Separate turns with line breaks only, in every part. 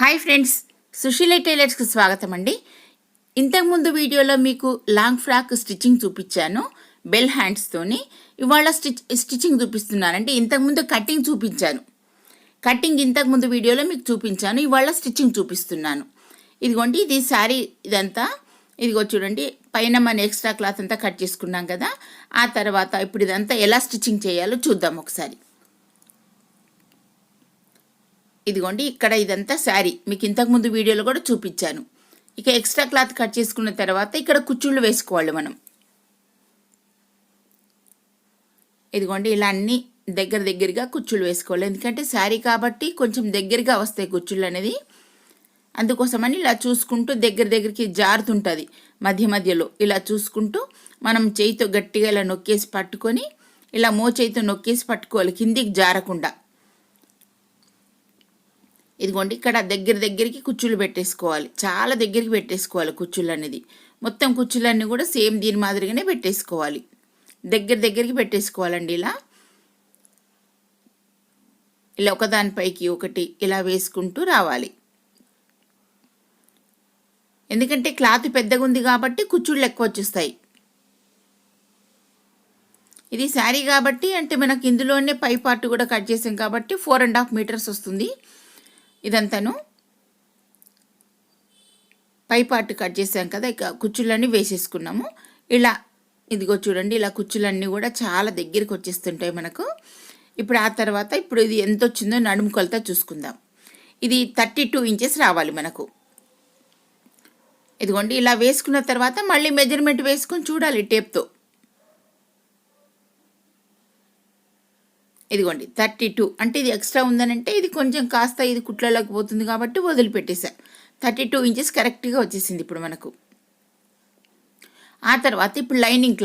Hi friends, Susheela టైలర్స్కి స్వాగతం అండి. ఇంతకుముందు వీడియోలో మీకు లాంగ్ ఫ్రాక్ స్టిచ్చింగ్ చూపించాను బెల్ హ్యాండ్స్తోని. ఇవాళ స్టిచ్చింగ్ చూపిస్తున్నాను. అంటే ఇంతకుముందు కటింగ్ చూపించాను. కటింగ్ ఇంతకుముందు వీడియోలో మీకు చూపించాను. ఇవాళ స్టిచ్చింగ్ చూపిస్తున్నాను. ఇదిగోండి, ఇది శారీ ఇదంతా. ఇదిగో చూడండి, పైన మన ఎక్స్ట్రా క్లాత్ అంతా కట్ చేసుకున్నాం కదా. ఆ తర్వాత ఇప్పుడు ఇదంతా ఎలా స్టిచ్చింగ్ చేయాలో చూద్దాం ఒకసారి. ఇదిగోండి, ఇక్కడ ఇదంతా శారీ మీకు ఇంతకుముందు వీడియోలో కూడా చూపించాను. ఇక ఎక్స్ట్రా క్లాత్ కట్ చేసుకున్న తర్వాత ఇక్కడ కుచ్చుళ్ళు వేసుకోవాలి మనం. ఇదిగోండి, ఇలా అన్ని దగ్గరగా కుచ్చుళ్ళు వేసుకోవాలి. ఎందుకంటే శారీ కాబట్టి కొంచెం దగ్గరగా వస్తాయి కుచ్చుళ్ళు అనేది. అందుకోసమని ఇలా చూసుకుంటూ దగ్గరికి జారుతుంటుంది మధ్యలో. ఇలా చూసుకుంటూ మనం చేయితో గట్టిగా ఇలా నొక్కేసి పట్టుకొని, ఇలా చేయితో నొక్కేసి పట్టుకోవాలి కిందికి జారకుండా. ఇదిగోండి, ఇక్కడ దగ్గరికి కుచ్చుళ్ళు పెట్టేసుకోవాలి. చాలా దగ్గరికి పెట్టేసుకోవాలి కుచ్చుళ్ళు అనేది. మొత్తం కుచ్చులన్నీ కూడా సేమ్ దీని మాదిరిగానే పెట్టేసుకోవాలి. దగ్గరికి పెట్టేసుకోవాలండి. ఇలా ఒకదానిపైకి ఒకటి ఇలా వేసుకుంటూ రావాలి. ఎందుకంటే క్లాత్ పెద్దగా ఉంది కాబట్టి కుచ్చుళ్ళు ఎక్కువ వచ్చేస్తాయి. ఇది శారీ కాబట్టి, అంటే మనకి ఇందులోనే పై పార్ట్ కూడా కట్ చేసాం కాబట్టి 4.5 మీటర్స్ వస్తుంది. ఇదంతాను పై పార్ట్ కట్ చేసాం కదా. ఇక కుచ్చులన్నీ వేసేసుకున్నాము. ఇలా ఇదిగో చూడండి, ఇలా కుచ్చులన్నీ కూడా చాలా దగ్గరికి వచ్చేస్తుంటాయి మనకు. ఇప్పుడు ఆ తర్వాత ఇప్పుడు ఇది ఎంత వచ్చిందో నడుము కొలత చూసుకుందాం. ఇది 32 ఇంచెస్ రావాలి మనకు. ఇదిగోండి, ఇలా వేసుకున్న తర్వాత మళ్ళీ మెజర్మెంట్ వేసుకొని చూడాలి టేప్తో. ఇదిగోండి 32, అంటే ఇది ఎక్స్ట్రా ఉందనంటే ఇది కొంచెం కాస్త ఇది కుట్లలోకి పోతుంది కాబట్టి వదిలిపెట్టేసా. 32 ఇంచెస్ కరెక్ట్గా వచ్చేసింది ఇప్పుడు మనకు. ఆ తర్వాత ఇప్పుడు లైనింగ్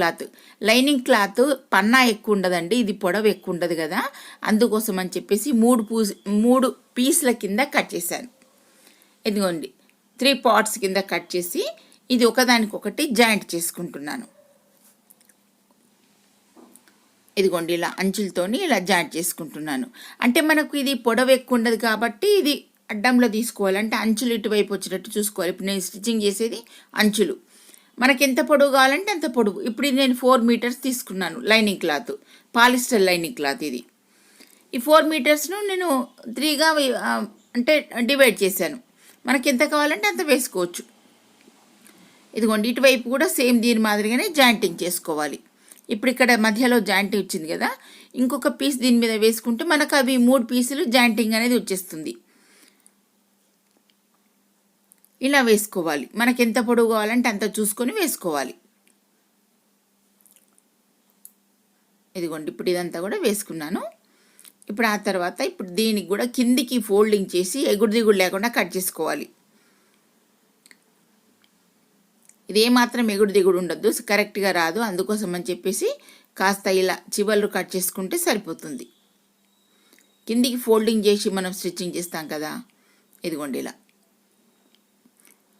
క్లాత్ పన్నా ఎక్కువ ఉండదండి, ఇది పొడవు ఎక్కువ ఉండదు కదా. అందుకోసం అని చెప్పేసి 3 పీసుల కింద కట్ చేశాను. ఇదిగోండి 3 పార్ట్స్ కింద కట్ చేసి ఇది ఒకదానికొకటి జాయింట్ చేసుకుంటున్నాను. ఇదిగోండి, ఇలా అంచులతోని ఇలా జాయింట్ చేసుకుంటున్నాను. అంటే మనకు ఇది పొడవు ఎక్కువ ఉండదు కాబట్టి ఇది అడ్డంలో తీసుకోవాలి. అంటే అంచులు ఇటువైపు వచ్చేటట్టు చూసుకోవాలి. ఇప్పుడు నేను స్టిచ్చింగ్ చేసేది అంచులు. మనకి ఎంత పొడవు కావాలంటే అంత పొడవు. ఇప్పుడు ఇది నేను 4 మీటర్స్ తీసుకున్నాను lining cloth, polyester lining cloth. ఇది ఈ 4 మీటర్స్ను నేను 3గా అంటే డివైడ్ చేశాను. మనకి ఎంత కావాలంటే అంత వేసుకోవచ్చు. ఇదిగోండి, ఇటువైపు కూడా సేమ్ దీని మాదిరిగానే జాయింటింగ్ చేసుకోవాలి. ఇప్పుడు ఇక్కడ మధ్యలో జాయింటింగ్ వచ్చింది కదా, ఇంకొక పీస్ దీని మీద వేసుకుంటే మనకు అవి 3 పీసులు జాయింటింగ్ అనేది వచ్చేస్తుంది. ఇలా వేసుకోవాలి. మనకి ఎంత పొడవు కావాలంటే అంత చూసుకొని వేసుకోవాలి. ఇదిగోండి, ఇప్పుడు ఇదంతా కూడా వేసుకున్నాను. ఇప్పుడు ఆ తర్వాత ఇప్పుడు దీనికి కూడా కిందికి ఫోల్డింగ్ చేసి ఎగుడు దిగుడు లేకుండా కట్ చేసుకోవాలి. ఇది ఏమాత్రం ఎగుడు దిగుడు ఉండద్దు, కరెక్ట్గా రాదు. అందుకోసం అని చెప్పేసి కాస్త ఇలా చివర్లు కట్ చేసుకుంటే సరిపోతుంది. కిందికి ఫోల్డింగ్ చేసి మనం స్టిచ్చింగ్ చేస్తాం కదా. ఇదిగోండి ఇలా.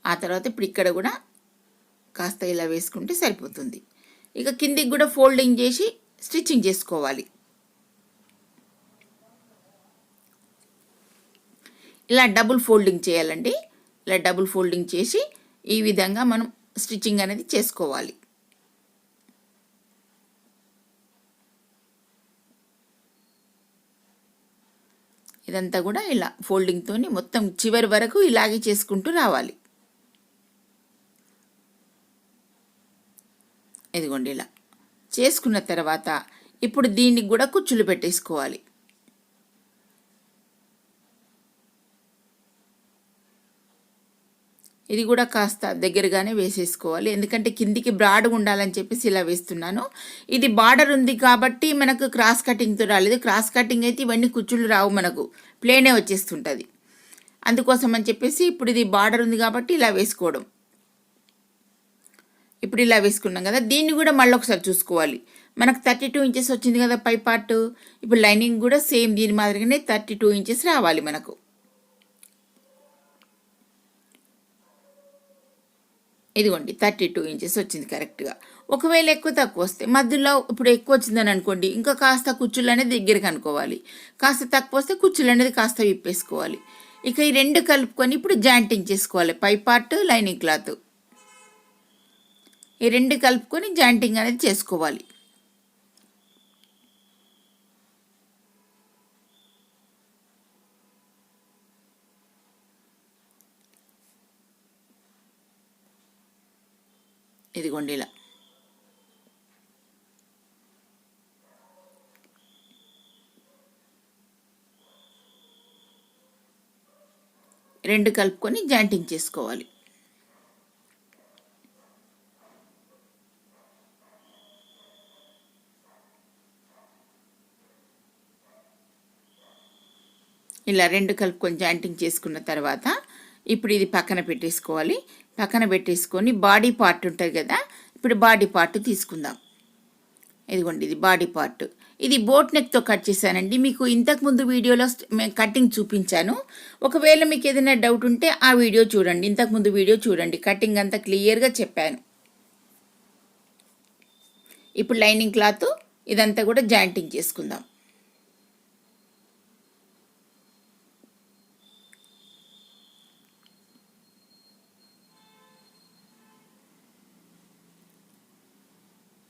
ఆ తర్వాత ఇప్పుడు ఇక్కడ కూడా కాస్త ఇలా వేసుకుంటే సరిపోతుంది. ఇక కిందికి కూడా ఫోల్డింగ్ చేసి స్టిచ్చింగ్ చేసుకోవాలి. ఇలా డబుల్ ఫోల్డింగ్ చేయాలండి. ఇలా డబుల్ ఫోల్డింగ్ చేసి ఈ విధంగా మనం స్టిచ్చింగ్ అనేది చేసుకోవాలి. ఇదంతా కూడా ఇలా ఫోల్డింగ్తోని మొత్తం చివరి వరకు ఇలాగే చేసుకుంటూ రావాలి. ఇదిగోండి, ఇలా చేసుకున్న తర్వాత ఇప్పుడు దీనికి కూడా కుచ్చులు పెట్టేసుకోవాలి. ఇది కూడా కాస్త దగ్గరగానే వేసేసుకోవాలి. ఎందుకంటే కిందికి బ్రాడ్గా ఉండాలని చెప్పేసి ఇలా వేస్తున్నాను. ఇది బార్డర్ ఉంది కాబట్టి మనకు క్రాస్ కటింగ్తో రాలేదు. క్రాస్ కటింగ్ అయితే ఇవన్నీ కుచ్చుళ్ళు రావు, మనకు ప్లేనే వచ్చేస్తుంటుంది. అందుకోసం అని చెప్పేసి ఇప్పుడు ఇది బార్డర్ ఉంది కాబట్టి ఇలా వేసుకోవడం. ఇప్పుడు ఇలా వేసుకున్నాం కదా, దీన్ని కూడా మళ్ళీ ఒకసారి చూసుకోవాలి. మనకు 32 ఇంచెస్ వచ్చింది కదా పై పార్ట్. ఇప్పుడు లైనింగ్ కూడా సేమ్ దీని మాదిరిగానే 32 ఇంచెస్ రావాలి మనకు. ఇదిగోండి 32 ఇంచెస్ వచ్చింది కరెక్ట్గా. ఒకవేళ ఎక్కువ తక్కువ వస్తే మధ్యలో ఇప్పుడు ఎక్కువ వచ్చిందని అనుకోండి, ఇంకా కాస్త కుచ్చులు అనేది దగ్గరికి అనుకోవాలి. కాస్త తక్కువ వస్తే కుచ్చులు అనేది కాస్త విప్పేసుకోవాలి. ఇక ఈ రెండు కలుపుకొని ఇప్పుడు జాయింటింగ్ చేసుకోవాలి. పై పార్ట్ లైనింగ్ క్లాత్ ఈ రెండు కలుపుకొని జాయింటింగ్ అనేది చేసుకోవాలి. ఇదిగోండి ఇలా రెండు కలుపుకొని జాయింటింగ్ చేసుకోవాలి. ఇలా రెండు కలుపుకొని జాయింటింగ్ చేసుకున్న తర్వాత ఇప్పుడు ఇది పక్కన పెట్టేసుకోవాలి. పక్కన పెట్టేసుకొని బాడీ పార్ట్ ఉంటుంది కదా, ఇప్పుడు బాడీ పార్ట్ తీసుకుందాం. ఇదిగోండి ఇది బాడీ పార్ట్. ఇది బోట్ నెక్తో కట్ చేశానండి. మీకు ఇంతకుముందు వీడియోలో కటింగ్ చూపించాను. ఒకవేళ మీకు ఏదైనా డౌట్ ఉంటే ఆ వీడియో చూడండి, ఇంతకుముందు వీడియో చూడండి, కటింగ్ అంతా క్లియర్గా చెప్పాను. ఇప్పుడు లైనింగ్ క్లాత్ ఇదంతా కూడా జాయింటింగ్ చేసుకుందాం.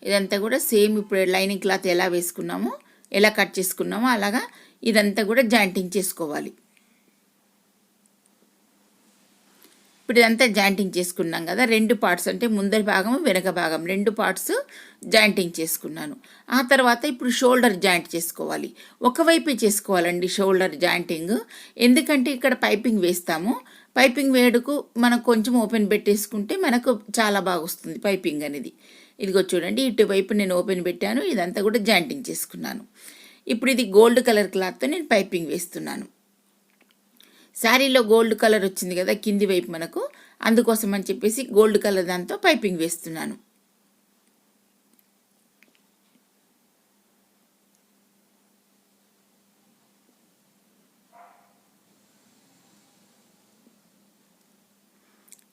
ఇదంతా కూడా సేమ్ ఇప్పుడు లైనింగ్ క్లాత్ ఎలా వేసుకున్నామో, ఎలా కట్ చేసుకున్నామో అలాగా ఇదంతా కూడా జాయింటింగ్ చేసుకోవాలి. ఇప్పుడు ఇదంతా జాయింటింగ్ చేసుకున్నాం కదా, రెండు పార్ట్స్ అంటే ముందరి భాగం వెనక భాగం రెండు పార్ట్స్ జాయింటింగ్ చేసుకున్నాను. ఆ తర్వాత ఇప్పుడు షోల్డర్ జాయింట్ చేసుకోవాలి. ఒకవైపే చేసుకోవాలండి షోల్డర్ జాయింటింగ్, ఎందుకంటే ఇక్కడ పైపింగ్ వేస్తాము. పైపింగ్ వేడుకు మనం కొంచెం ఓపెన్ పెట్టేసుకుంటే మనకు చాలా బాగా వస్తుంది పైపింగ్ అనేది. ఇదిగో చూడండి, ఇటువైపు నేను ఓపెన్ పెట్టాను, ఇదంతా కూడా జాయింటింగ్ చేసుకున్నాను. ఇప్పుడు ఇది గోల్డ్ కలర్ క్లాత్తో నేను పైపింగ్ వేస్తున్నాను. శారీలో గోల్డ్ కలర్ వచ్చింది కదా కింది వైపు మనకు, అందుకోసం అని చెప్పేసి గోల్డ్ కలర్ దాంతో పైపింగ్ వేస్తున్నాను.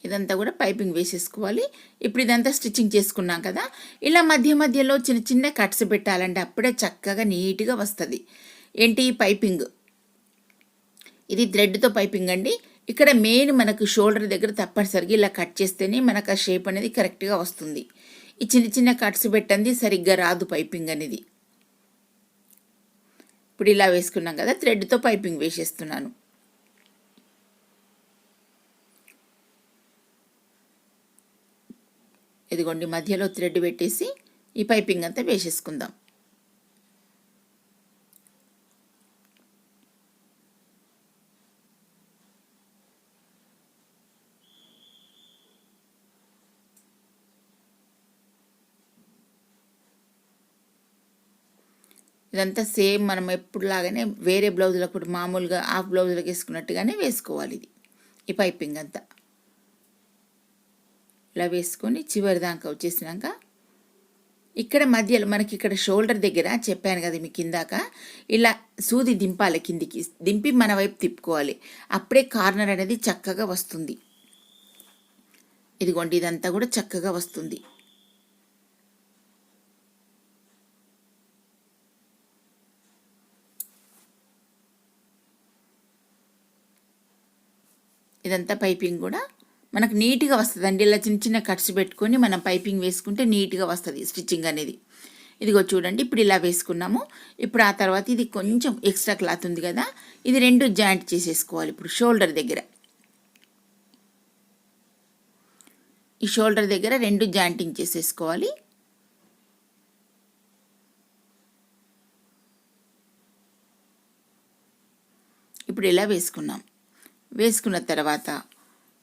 ఇదంతా కూడా పైపింగ్ వేసేసుకోవాలి. ఇప్పుడు ఇదంతా స్టిచ్చింగ్ చేసుకున్నాం కదా, ఇలా మధ్య మధ్యలో చిన్న చిన్న కట్స్ పెట్టాలంటే అప్పుడే చక్కగా నీట్గా వస్తుంది. ఏంటి పైపింగ్, ఇది థ్రెడ్తో పైపింగ్ అండి. ఇక్కడ మెయిన్ మనకు షోల్డర్ దగ్గర తప్పనిసరిగా ఇలా కట్ చేస్తేనే మనకు ఆ షేప్ అనేది కరెక్ట్గా వస్తుంది. ఈ చిన్న చిన్న కట్స్ పెట్టండి సరిగ్గా రాదు పైపింగ్ అనేది. ఇప్పుడు ఇలా వేసుకున్నాం కదా, థ్రెడ్తో పైపింగ్ వేసేస్తున్నాను. ఇదిగోండి మధ్యలో థ్రెడ్ పెట్టేసి ఈ పైపింగ్ అంతా వేసేసుకుందాం. ఇదంతా సేమ్ మనం ఎప్పుడులాగానే వేరే బ్లౌజులకు ఇప్పుడు మామూలుగా హాఫ్ బ్లౌజులకు వేసుకున్నట్టుగానే వేసుకోవాలి. ఇది ఈ పైపింగ్ అంతా ఇలా వేసుకొని చివరి దాకా వచ్చేసినాక ఇక్కడ మధ్యలో మనకి ఇక్కడ షోల్డర్ దగ్గర చెప్పాను కదా మీకు కిందాక, ఇలా సూది దింపాలి, కిందికి దింపి మన వైపు తిప్పుకోవాలి. అప్పుడే కార్నర్ అనేది చక్కగా వస్తుంది. ఇదిగోండి ఇదంతా కూడా చక్కగా వస్తుంది. ఇదంతా పైపింగ్ కూడా మనకు నీట్గా వస్తుందండి. ఇలా చిన్న చిన్న కట్స్ పెట్టుకొని మనం పైపింగ్ వేసుకుంటే నీట్గా వస్తుంది స్టిచ్చింగ్ అనేది. ఇదిగో చూడండి ఇప్పుడు ఇలా వేసుకున్నాము. ఇప్పుడు ఆ తర్వాత ఇది కొంచెం ఎక్స్ట్రా క్లాత్ ఉంది కదా, ఇది రెండు జాయింట్ చేసేసుకోవాలి. ఇప్పుడు షోల్డర్ దగ్గర, ఈ షోల్డర్ దగ్గర రెండు జాయింటింగ్ చేసేసుకోవాలి. ఇప్పుడు ఇలా వేసుకున్నాం. వేసుకున్న తర్వాత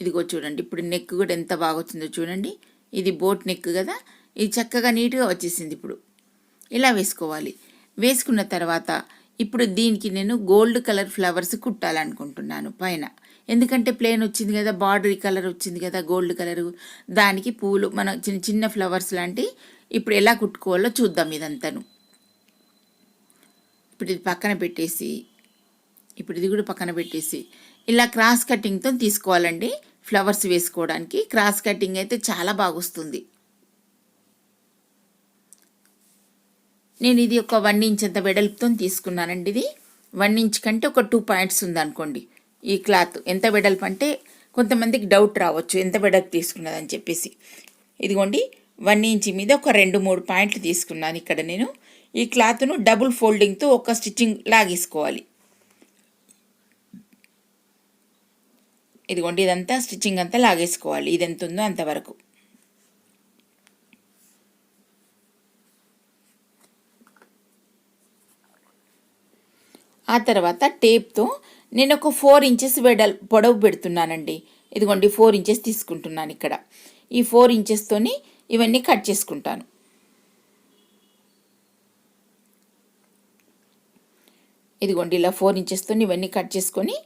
ఇదిగో చూడండి ఇప్పుడు నెక్ కూడా ఎంత బాగా వచ్చిందో చూడండి. ఇది బోట్ నెక్ కదా, ఇది చక్కగా నీట్గా వచ్చేసింది. ఇప్పుడు ఇలా వేసుకోవాలి. వేసుకున్న తర్వాత ఇప్పుడు దీనికి నేను గోల్డ్ కలర్ ఫ్లవర్స్ కుట్టాలనుకుంటున్నాను పైన, ఎందుకంటే ప్లేన్ వచ్చింది కదా, బార్డరీ కలర్ వచ్చింది కదా గోల్డ్ కలరు, దానికి పూలు మన చిన్న చిన్న ఫ్లవర్స్ లాంటి ఇప్పుడు ఎలా కుట్టుకోవాలో చూద్దాం. ఇదంతాను ఇప్పుడు ఇది పక్కన పెట్టేసి, ఇప్పుడు ఇది కూడా పక్కన పెట్టేసి ఇలా క్రాస్ కటింగ్తో తీసుకోవాలండి. ఫ్లవర్స్ వేసుకోవడానికి క్రాస్ కటింగ్ అయితే చాలా బాగా వస్తుంది. నేను ఇది ఒక 1 ఇంచ్ అంత వెడల్పుతో తీసుకున్నానండి. ఇది 1 ఇంచ్ కంటే ఒక 2 పాయింట్స్ ఉందనుకోండి, ఈ క్లాత్ ఎంత వెడల్పు అంటే కొంతమందికి డౌట్ రావచ్చు ఎంత వెడల్పు తీసుకున్నదని చెప్పేసి. ఇదిగోండి 1 ఇంచ్ మీద ఒక 2-3 పాయింట్లు తీసుకున్నాను. ఇక్కడ నేను ఈ క్లాత్ను డబుల్ ఫోల్డింగ్తో ఒక స్టిచ్చింగ్ లాగేసుకోవాలి. ఇదిగోండి ఇదంతా స్టిచ్చింగ్ అంతా లాగేసుకోవాలి, ఇది ఎంత ఉందో అంతవరకు. ఆ తర్వాత టేప్తో నేను ఒక 4 ఇంచెస్ పొడవు పెడుతున్నానండి. ఇదిగోండి 4 ఇంచెస్ తీసుకుంటున్నాను ఇక్కడ. ఈ 4 ఇంచెస్తోని ఇవన్నీ కట్ చేసుకుంటాను. ఇదిగోండి ఇలా 4 ఇంచెస్తో ఇవన్నీ కట్ చేసుకొని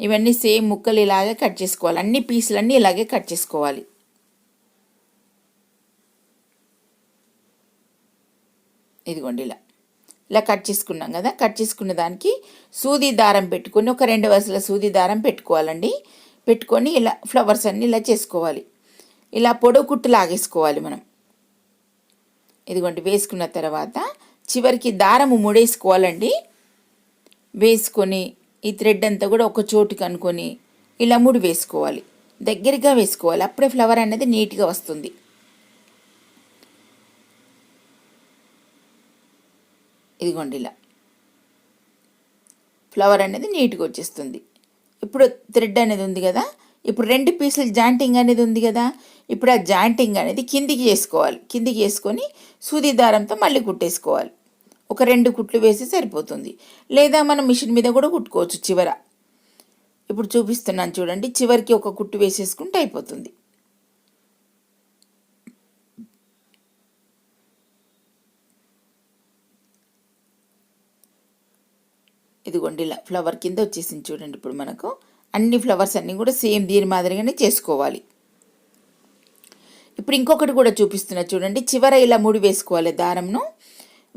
ఇవన్నీ సేమ్ ముక్కలు ఇలాగే కట్ చేసుకోవాలి. అన్ని పీసులన్నీ ఇలాగే కట్ చేసుకోవాలి. ఇదిగోండి ఇలా కట్ చేసుకున్నాం కదా. కట్ చేసుకున్న దానికి సూది దారం పెట్టుకొని ఒక 2 వరుసల సూది దారం పెట్టుకోవాలండి. పెట్టుకొని ఇలా ఫ్లవర్స్ అన్నీ ఇలా చేసుకోవాలి. ఇలా పొడవు కుట్టు లాగేసుకోవాలి మనం. ఇదిగోండి వేసుకున్న తర్వాత చివరికి దారము ముడేసుకోవాలండి. వేసుకొని ఈ థ్రెడ్ అంతా కూడా ఒక చోటుకి అనుకొని ఇలా ముడి వేసుకోవాలి. దగ్గరగా వేసుకోవాలి, అప్పుడే ఫ్లవర్ అనేది నీట్గా వస్తుంది. ఇదిగోండి ఇలా ఫ్లవర్ అనేది నీట్గా వచ్చేస్తుంది. ఇప్పుడు థ్రెడ్ అనేది ఉంది కదా, ఇప్పుడు 2 పీసులు జాయింటింగ్ అనేది ఉంది కదా, ఇప్పుడు ఆ జాయింటింగ్ అనేది కిందికి చేసుకోవాలి. కిందికి వేసుకొని సూది దారంతో మళ్ళీ కుట్టేసుకోవాలి. ఒక 2 కుట్లు వేసి సరిపోతుంది. లేదా మనం మిషన్ మీద కూడా కుట్టుకోవచ్చు చివర. ఇప్పుడు చూపిస్తున్నాను చూడండి, చివరికి ఒక కుట్టు వేసేసుకుంటే అయిపోతుంది. ఇదిగోండి ఇలా ఫ్లవర్ కింద వచ్చేసింది చూడండి. ఇప్పుడు మనకు అన్ని ఫ్లవర్స్ అన్నీ కూడా సేమ్ దీని మాదిరిగానే చేసుకోవాలి. ఇప్పుడు ఇంకొకటి కూడా చూపిస్తున్నా చూడండి. చివర ఇలా ముడి వేసుకోవాలి, దారంను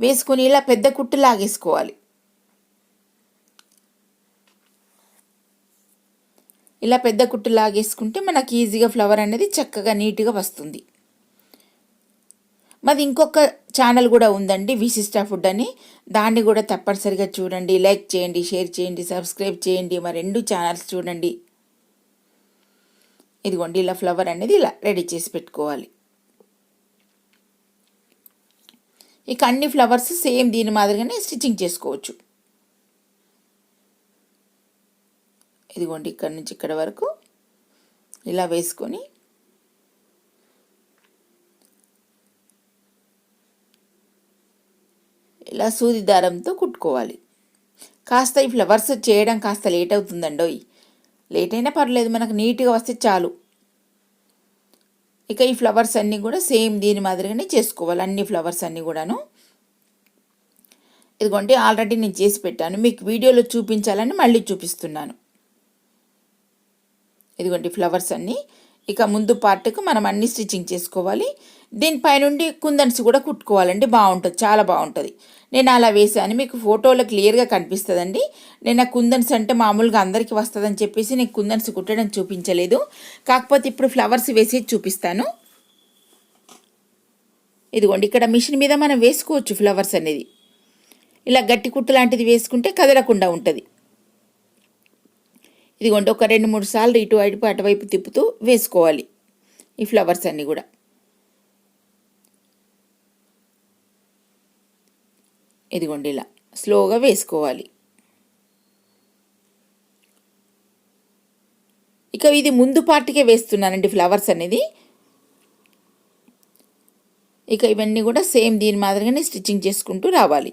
వేసుకొని ఇలా పెద్ద కుట్టు లాగేసుకోవాలి. ఇలా పెద్ద కుట్టు లాగేసుకుంటే మనకి ఈజీగా ఫ్లవర్ అనేది చక్కగా నీట్గా వస్తుంది. మాది ఇంకొక ఛానల్ కూడా ఉందండి, విశిష్ట ఫుడ్ అని. దాన్ని కూడా తప్పనిసరిగా చూడండి. లైక్ చేయండి, షేర్ చేయండి, సబ్స్క్రైబ్ చేయండి. మా 2 ఛానల్స్ చూడండి. ఇదిగోండి ఇలా ఫ్లవర్ అనేది ఇలా రెడీ చేసి పెట్టుకోవాలి. ఇక అన్ని ఫ్లవర్స్ సేమ్ దీని మాదిరిగానే స్టిచ్చింగ్ చేసుకోవచ్చు. ఇదిగోండి ఇక్కడ నుంచి ఇక్కడ వరకు ఇలా వేసుకొని ఇలా సూది దారంతో కుట్టుకోవాలి. కాస్త ఈ ఫ్లవర్స్ చేయడం కాస్త లేట్ అవుతుందండోయ్. లేట్ అయినా పర్లేదు, మనకు నీట్గా వస్తే చాలు. ఇక ఈ ఫ్లవర్స్ అన్నీ కూడా సేమ్ దీని మాదిరిగానే చేసుకోవాలి, అన్ని ఫ్లవర్స్ అన్నీ కూడాను. ఇదిగోండి ఆల్రెడీ నేను చేసి పెట్టాను, మీకు వీడియోలో చూపించాలని మళ్ళీ చూపిస్తున్నాను. ఇదిగోండి ఫ్లవర్స్ అన్నీ. ఇక ముందు పార్ట్కు మనం అన్ని స్టిచ్చింగ్ చేసుకోవాలి. దీనిపైనుండి కుందన్స్ కూడా కుట్టుకోవాలండి, బాగుంటుంది, చాలా బాగుంటుంది. నేను అలా వేసాను, మీకు ఫోటోలో క్లియర్గా కనిపిస్తుందండి. నేను ఆ కుందన్స్ అంటే మామూలుగా అందరికీ వస్తుందని చెప్పేసి నేను కుందన్స్ కుట్టడం చూపించలేదు. కాకపోతే ఇప్పుడు ఫ్లవర్స్ వేసి చూపిస్తాను. ఇదిగోండి ఇక్కడ మిషన్ మీద మనం వేసుకోవచ్చు ఫ్లవర్స్ అనేది. ఇలా గట్టి కుట్టు లాంటిది వేసుకుంటే కదలకుండా ఉంటుంది. ఇదిగోండి ఒక 2-3 సార్లు అటువైపు తిప్పుతూ వేసుకోవాలి ఈ ఫ్లవర్స్ అన్నీ కూడా. ఇదిగోండి ఇలా స్లోగా వేసుకోవాలి. ఇక ఇది ముందు పార్ట్కే వేస్తున్నానండి ఫ్లవర్స్ అనేది. ఇక ఇవన్నీ కూడా సేమ్ దీని మాదిరిగానే స్టిచ్చింగ్ చేసుకుంటూ రావాలి.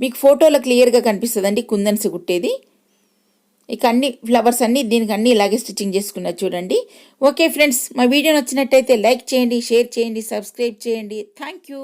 మీకు ఫోటోలో క్లియర్గా కనిపిస్తుందండి కుందన్స్ కుట్టేది. ఇక అన్ని ఫ్లవర్స్ అన్నీ దీనికి అన్నీ ఇలాగే స్టిచ్చింగ్ చేసుకున్నా చూడండి. ఓకే ఫ్రెండ్స్, మా వీడియో నచ్చినట్టయితే లైక్ చేయండి, షేర్ చేయండి, సబ్స్క్రైబ్ చేయండి. Thank you.